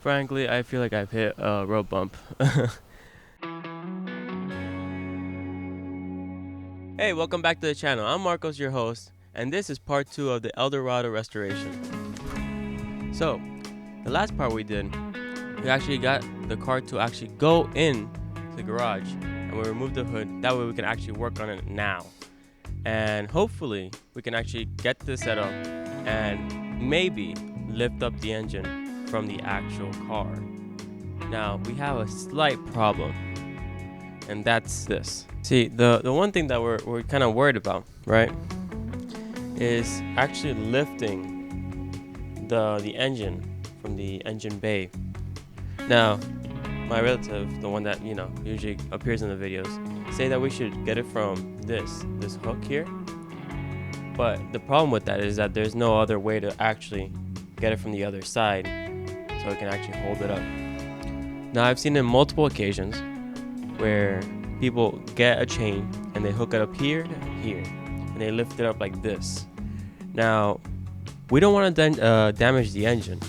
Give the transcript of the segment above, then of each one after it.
frankly, I feel like I've hit a road bump. Hey, welcome back to the channel. I'm Marcos, your host, and this is part 2 of the Eldorado restoration. So, the last part we did, we actually got the car to actually go in the garage, and we removed the hood. That way we can actually work on it now. And hopefully, we can actually get this set up and maybe lift up the engine from the actual car. Now, we have a slight problem, and that's this. See, the one thing that we're kind of worried about, right, is actually lifting the engine from the engine bay. Now, my relative, the one that usually appears in the videos, say that we should get it from this hook here. But the problem with that is that there's no other way to actually get it from the other side so it can actually hold it up. Now, I've seen in multiple occasions where people get a chain and they hook it up here to here and they lift it up like this. Now, we don't want to damage the engine,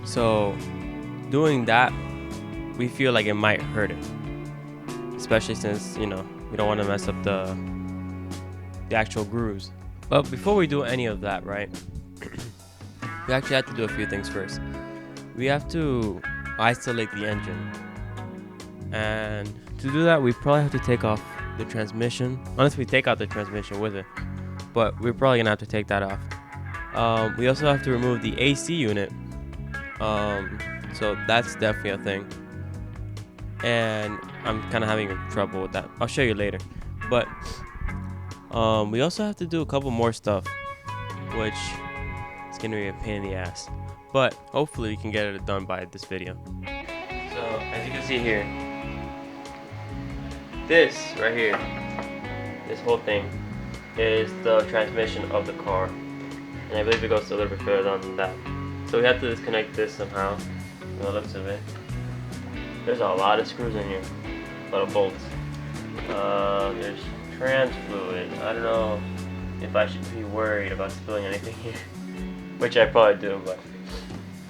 so doing that, we feel like it might hurt it, especially since we don't want to mess up the actual grooves. But before we do any of that, right, we actually have to do a few things first. We have to isolate the engine, and to do that, we probably have to take off the transmission. Unless we take out the transmission with it, but we're probably gonna have to take that off. We also have to remove the AC unit, so that's definitely a thing. And I'm kind of having trouble with that. I'll show you later. But we also have to do a couple more stuff, which is gonna be a pain in the ass. But hopefully we can get it done by this video. So as you can see here, this right here, this whole thing is the transmission of the car, and I believe it goes a little bit further down than that. So we have to disconnect this somehow. From the looks of it, there's a lot of screws in here, a lot of bolts. There's trans fluid. I don't know if I should be worried about spilling anything here, which I probably do, but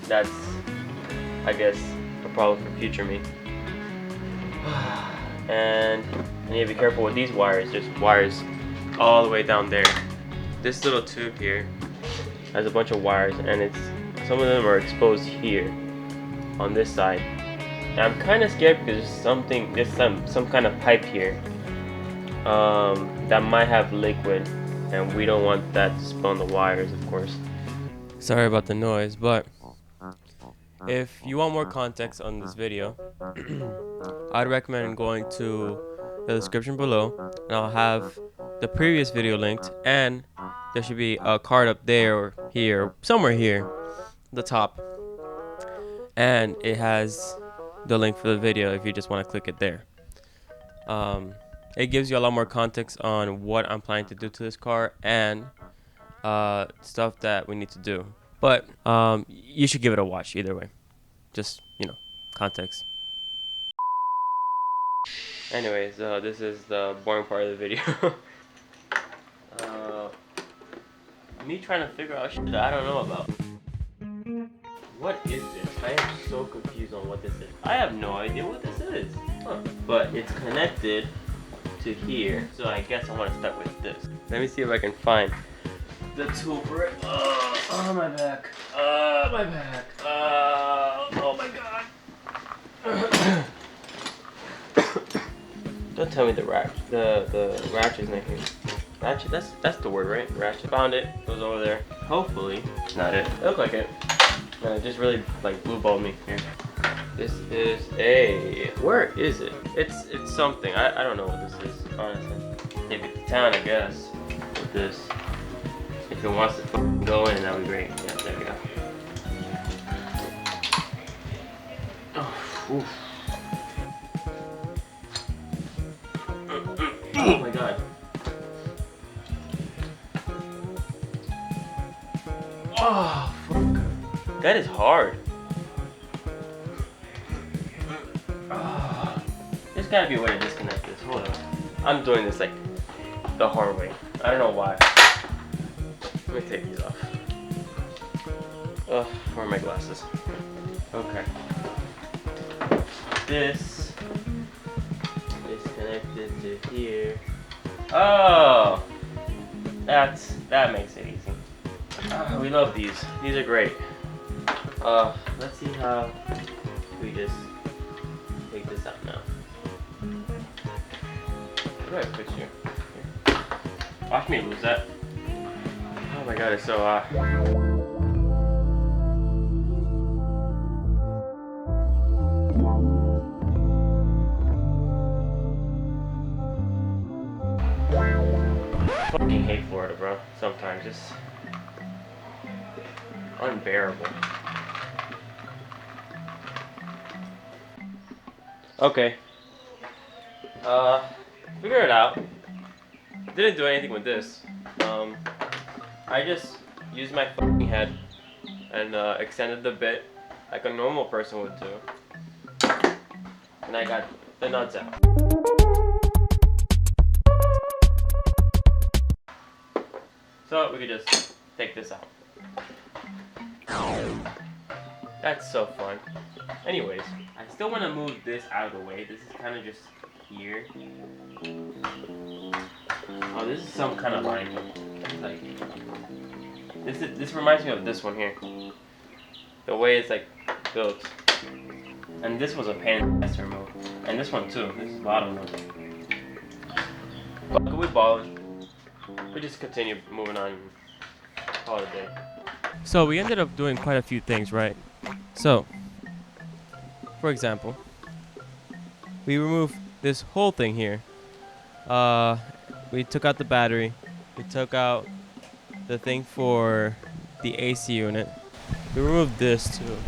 that's, I guess, a problem for future me. And I need to be careful with these wires. There's wires all the way down there. This little tube here has a bunch of wires, and some of them are exposed here on this side. And I'm kind of scared because there's some kind of pipe here that might have liquid, and we don't want that to spill on the wires, of course. Sorry about the noise, but if you want more context on this video, I'd recommend going to the description below, and I'll have the previous video linked, and there should be a card up there or here, or somewhere here, the top, and it has the link for the video if you just want to click it there. It gives you a lot more context on what I'm planning to do to this car and stuff that we need to do. But you should give it a watch either way. Just, context. Anyways, this is the boring part of the video. Me trying to figure out shit that I don't know about. What is this? I am so confused on what this is. I have no idea what this is. But it's connected to here, so I guess I want to start with this. Let me see if I can find the tool for it. Oh, my back. My back. Oh my god. Don't tell me the ratchet's not here. Ratchet, that's the word, right? Ratchet. Found it. It was over there. Hopefully, not it. It looked like it. And it just really blue balled me here. This is where is it? It's something. I don't know what this is, honestly. Maybe it's town, I guess. With this. If it wants to go in, that would be great. Yeah, there we go. Oh, oof. Oh my god. Oh, fuck. That is hard. Oh. There's gotta be a way to disconnect this. Hold on. I'm doing this like the hard way. I don't know why. Let me take these off. Oh, where are my glasses? Okay. this is connected to here. Oh, that makes it easy. We love these. These are great. Let's see how we just take this out now. How do I fix here? Watch me lose that. Oh my god, it's so hot. Fucking hate Florida, bro. Sometimes it's unbearable. Okay. Figure it out. Didn't do anything with this. I just used my fucking head and extended the bit like a normal person would do. And I got the nuts out. So we could just take this out. That's so fun. Anyways, I still want to move this out of the way. This is kind of just here. Oh, this is some kind of line. Like this reminds me of this one here. The way it's like built. And this was a pain in the ass to remove. And this one too. This is the bottom one. But we balling. We just continue moving on and call it a day. So we ended up doing quite a few things, right? So, for example, we removed this whole thing here. We took out the battery. We took out the thing for the AC unit. We removed this too.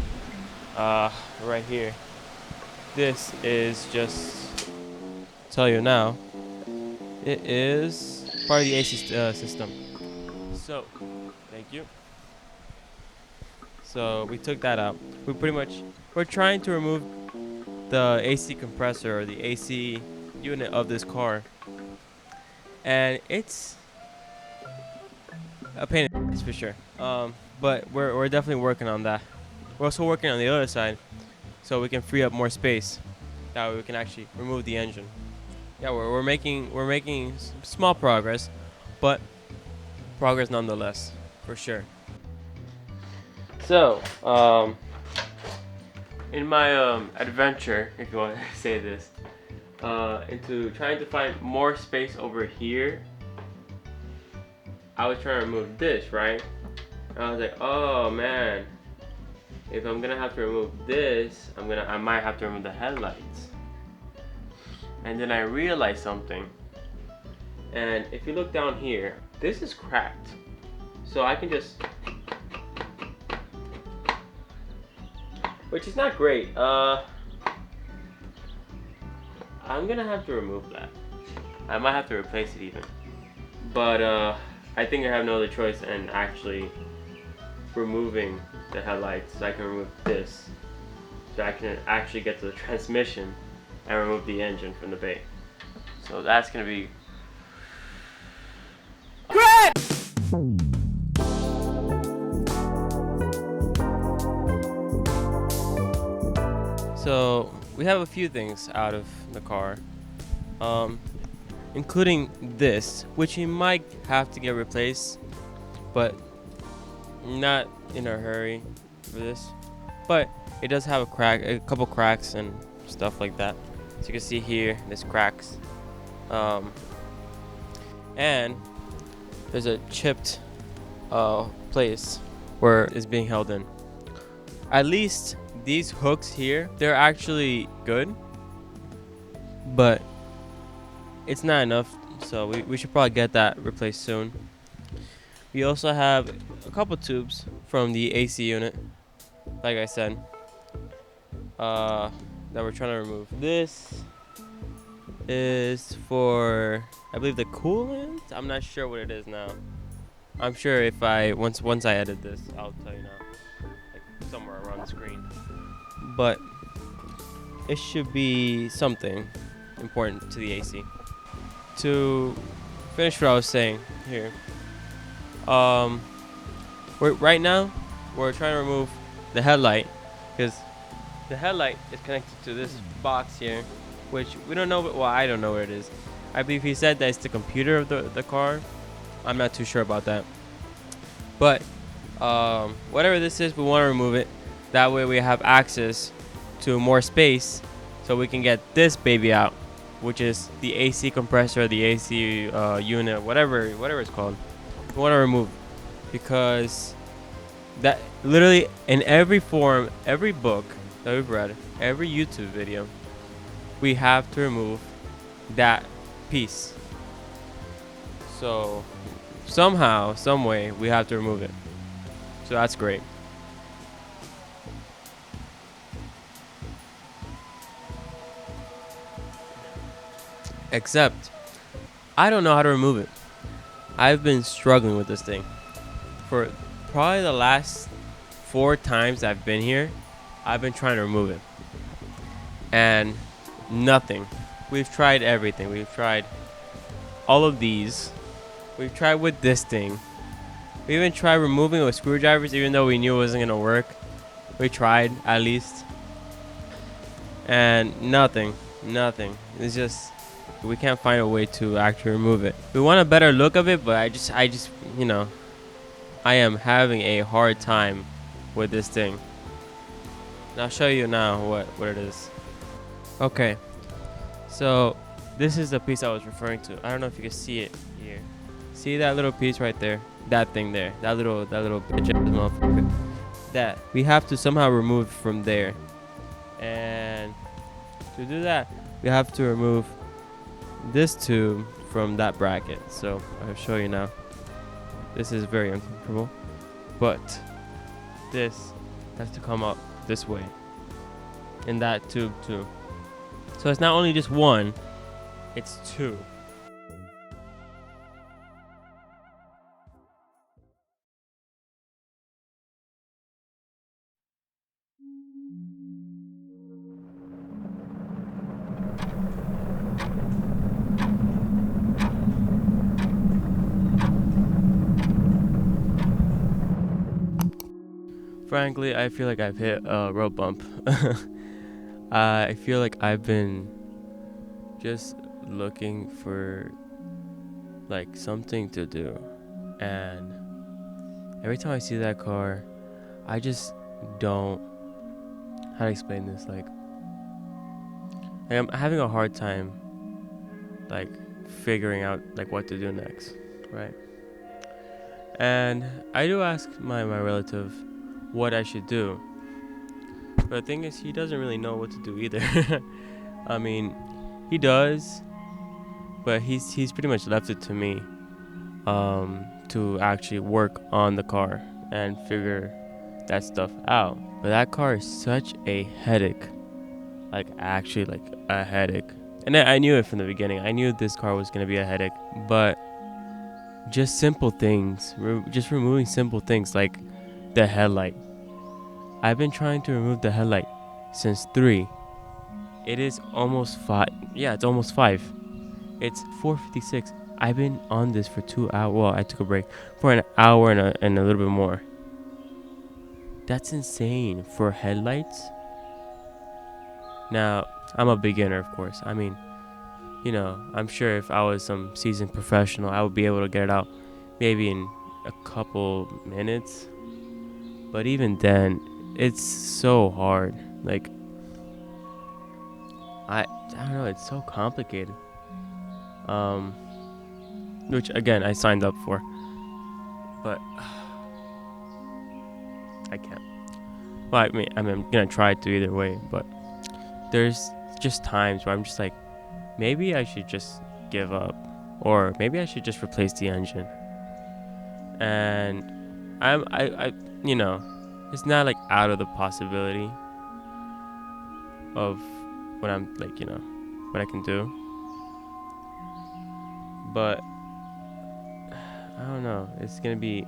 Right here. This is just, tell you now, it is part of the AC system. So, thank you. So we took that out. We're trying to remove the AC compressor or the AC unit of this car. And it's a pain in the ass for sure. But we're definitely working on that. We're also working on the other side so we can free up more space. That way we can actually remove the engine. Yeah, we're making small progress, but progress nonetheless, for sure. So, in my adventure, if you want to say this, into trying to find more space over here, I was trying to remove this, right? And I was like, oh man, if I'm gonna have to remove this, I might have to remove the headlights. And then I realized something. And if you look down here, this is cracked. So I can just, which is not great. I'm gonna have to remove that. I might have to replace it even. But I think I have no other choice in actually removing the headlights. So I can remove this. So I can actually get to the transmission and remove the engine from the bay. So that's gonna be great! So we have a few things out of the car, including this, which we might have to get replaced, but not in a hurry for this. But it does have a couple cracks and stuff like that. So you can see here, there's cracks, and there's a chipped place where it's being held in. At least these hooks here, they're actually good, but it's not enough, so we should probably get that replaced soon. We also have a couple tubes from the AC unit, like I said, that we're trying to remove. This is for, I believe, the coolant. I'm not sure what it is now. I'm sure if once I edit this, I'll tell you now, like somewhere around the screen. But it should be something important to the AC. To finish what I was saying here, right now we're trying to remove the headlight because the headlight is connected to this box here, which we don't know. Well, I don't know where it is. I believe he said that it's the computer of the car. I'm not too sure about that. But whatever this is, we want to remove it. That way we have access to more space so we can get this baby out, which is the AC compressor, the AC unit, whatever it's called. We want to remove because that literally in every form, every book that we've read, every YouTube video, we have to remove that piece. So somehow, some way, we have to remove it. So that's great. Except I don't know how to remove it. I've been struggling with this thing for probably the last 4 times I've been here. I've been trying to remove it and nothing. We've tried everything. We've tried all of these. We've tried with this thing. We even tried removing it with screwdrivers, even though we knew it wasn't gonna work. We tried at least, and nothing. It's just we can't find a way to actually remove it. We want a better look of it, but I just I am having a hard time with this thing. And I'll show you now what it is. Okay, so this is the piece I was referring to. I don't know if you can see it here. See that little piece right there? That thing there. That little bitch ass motherfucker. That we have to somehow remove from there. And to do that, we have to remove this tube from that bracket. So I'll show you now. This is very uncomfortable, but this has to come up this way, and that tube too. So it's not only just one, it's two. Frankly, I feel like I've hit a road bump. I feel like I've been just looking for like something to do, and every time I see that car, I just don't how to explain this. Like I'm having a hard time like figuring out like what to do next, right? And I do ask my relative what I should do. But the thing is, he doesn't really know what to do either. I mean, he does, but he's pretty much left it to me to actually work on the car and figure that stuff out. But that car is such a headache. Like, actually, like a headache. And I knew it from the beginning. I knew this car was going to be a headache. But just simple things, just removing simple things like the headlight. I've been trying to remove the headlight since 3. It is almost 5. Yeah, it's almost 5. It's 4:56. I've been on this for 2 hours. Well, I took a break for an hour and a little bit more. That's insane for headlights. Now, I'm a beginner, of course. I mean, you know, I'm sure if I was some seasoned professional, I would be able to get it out maybe in a couple minutes. But even then, it's so hard. Like, I don't know, it's so complicated. Which again I signed up for, but I can't. Well, I mean, I'm gonna try to either way, but there's just times where I'm just like, maybe I should just give up, or maybe I should just replace the engine. And I you know, it's not like out of the possibility of what I'm like, you know, what I can do. But I don't know. It's gonna be,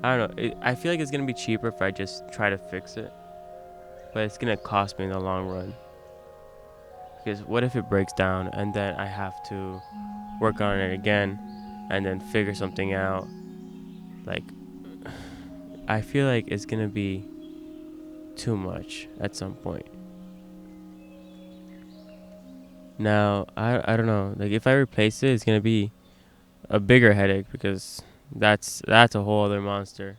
I don't know. I feel like it's gonna be cheaper if I just try to fix it, but it's gonna cost me in the long run. Because what if it breaks down and then I have to work on it again, and then figure something out? Like, I feel like it's gonna be too much at some point. Now I don't know. Like if I replace it, it's gonna be a bigger headache because that's a whole other monster.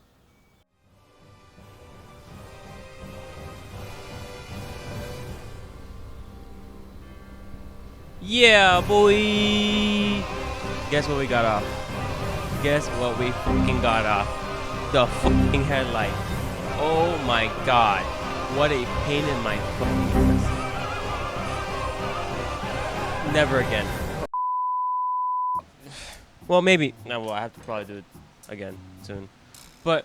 Yeah, boy. Guess what we got off? Guess what we fucking got off? The fucking headlight. Oh my god. What a pain in my fucking ass. Never again. Well, maybe. No, well, I have to probably do it again soon. But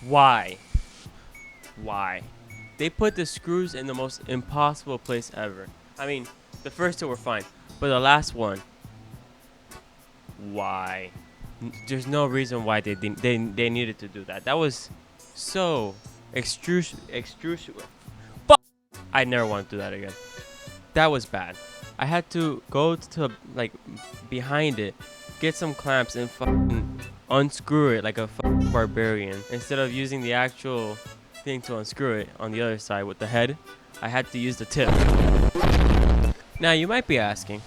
why? Why? They put the screws in the most impossible place ever. I mean, the first two were fine, but the last one, why? There's no reason why they needed to do that. That was so extrusive. Fuck! I never want to do that again. That was bad. I had to go to like behind it, get some clamps and fucking unscrew it like a fucking barbarian. Instead of using the actual thing to unscrew it on the other side with the head, I had to use the tip. Now you might be asking,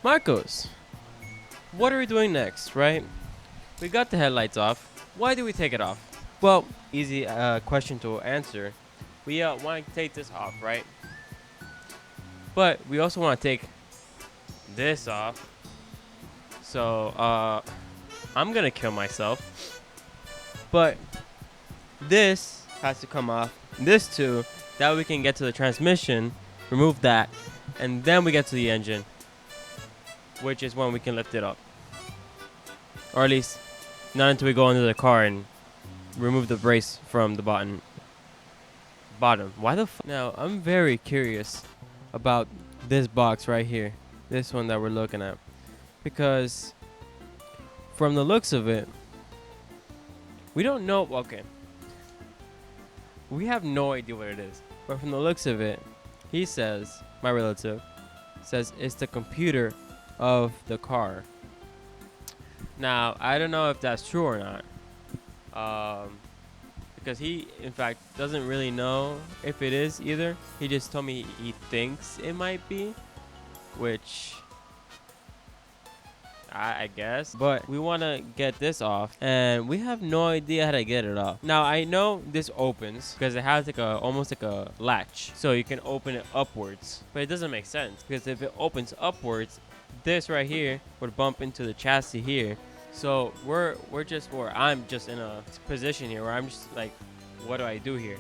Marcos, what are we doing next, right? We got the headlights off. Why do we take it off? Well, easy question to answer. We want to take this off, right? But we also want to take this off. So I'm gonna kill myself. But this has to come off. This too. That way we can get to the transmission, remove that, and then we get to the engine, which is when we can lift it up. Or at least not until we go into the car and remove the brace from the bottom. Why the f? Now I'm very curious about this box right here, this one that we're looking at, because from the looks of it, we don't know. Okay, we have no idea what it is, but from the looks of it, he says, my relative says, it's the computer of the car. Now I don't know if that's true or not, because he in fact doesn't really know if it is either. He just told me he thinks it might be, which I guess. But we want to get this off, and we have no idea how to get it off. Now I know this opens because it has like almost like a latch, so you can open it upwards, but it doesn't make sense because if it opens upwards, this right here would bump into the chassis here. So I'm just in a position here where I'm just like, what do I do here?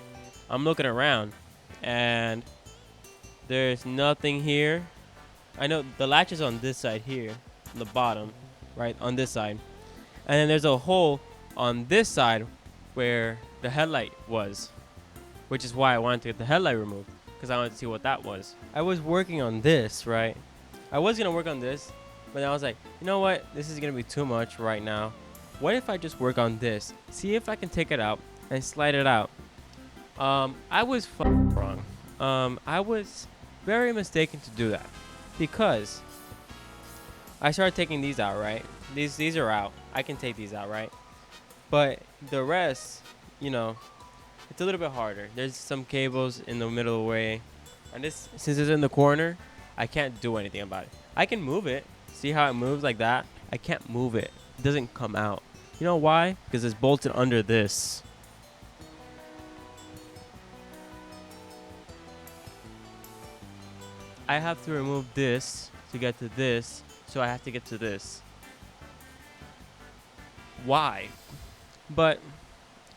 I'm looking around and there's nothing here. I know the latch is on this side here, the bottom, right on this side. And then there's a hole on this side where the headlight was, which is why I wanted to get the headlight removed, because I wanted to see what that was. I was working on this, right? I was going to work on this, but I was like, you know what? This is going to be too much right now. What if I just work on this? See if I can take it out and slide it out. I was wrong. I was very mistaken to do that, because I started taking these out, right? These are out. I can take these out, right? But the rest, you know, it's a little bit harder. There's some cables in the middle of the way. And this, since it's in the corner, I can't do anything about it. I can move it. See how it moves like that? I can't move it. It doesn't come out. You know why? Because it's bolted under this. I have to remove this to get to this, so I have to get to this. Why? But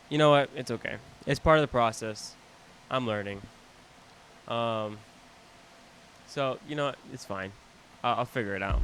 you know what? It's okay. It's part of the process. I'm learning. So you know what? It's fine. I'll figure it out.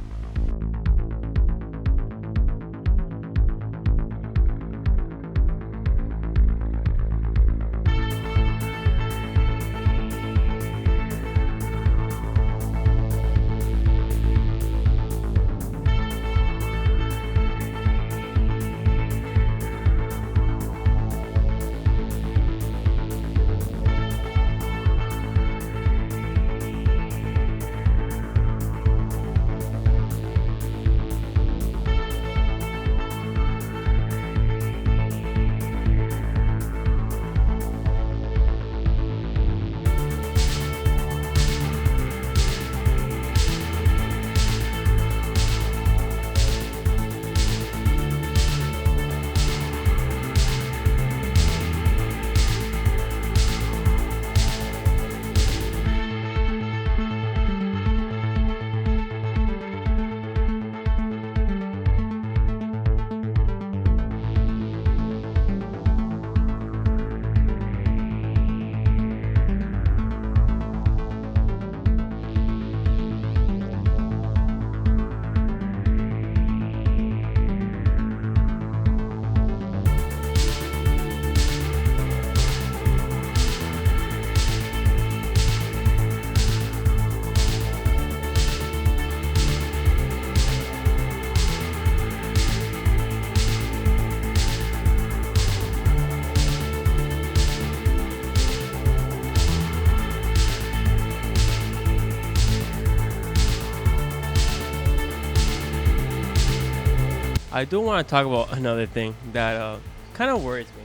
I do want to talk about another thing that kind of worries me.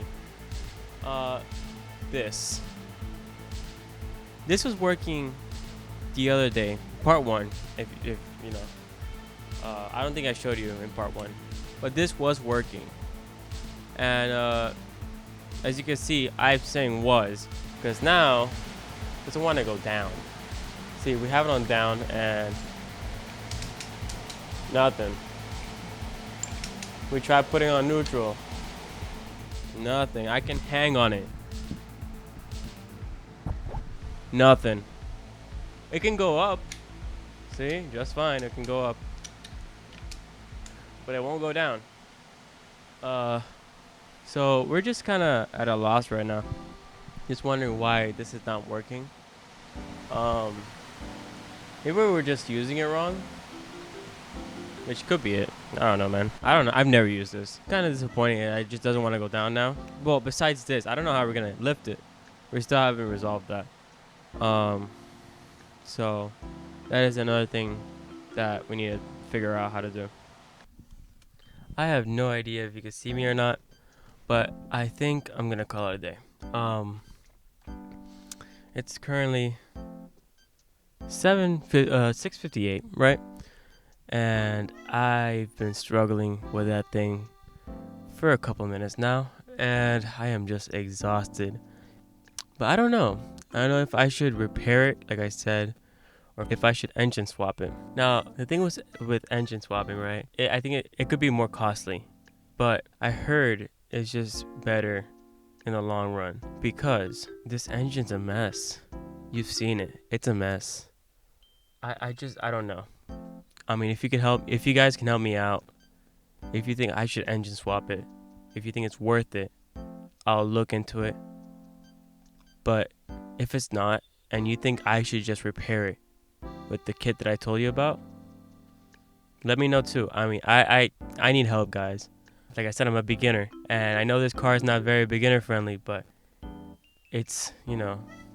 Uh, this. This was working the other day, part one. If you know, I don't think I showed you in part one, but this was working. And as you can see, I'm saying was because now it doesn't want to go down. See, we have it on down and nothing. We tried putting on neutral. Nothing. I can hang on it. Nothing. It can go up. See, just fine. It can go up, but it won't go down. So we're just kind of at a loss right now. Just wondering why this is not working. Um, Maybe we're just using it wrong, which could be it. I don't know, man. I don't know. I've never used this. Kind of disappointing. It just doesn't want to go down now. Well, besides this, I don't know how we're gonna lift it. We still haven't resolved that. So that is another thing that we need to figure out how to do. I have no idea if you can see me or not, but I think I'm gonna call it a day. It's currently 6:58, right? And I've been struggling with that thing for a couple minutes now, and I am just exhausted. But I don't know. I don't know if I should repair it, like I said, or if I should engine swap it. Now, the thing was with engine swapping, right? I think it could be more costly, but I heard it's just better in the long run because this engine's a mess. You've seen it. It's a mess. I don't know. I mean, if you guys can help me out, if you think I should engine swap it, if you think it's worth it, I'll look into it. But if it's not, and you think I should just repair it with the kit that I told you about, let me know too. I mean, I need help, guys. Like I said, I'm a beginner, and I know this car is not very beginner friendly, but it's,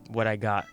what I got.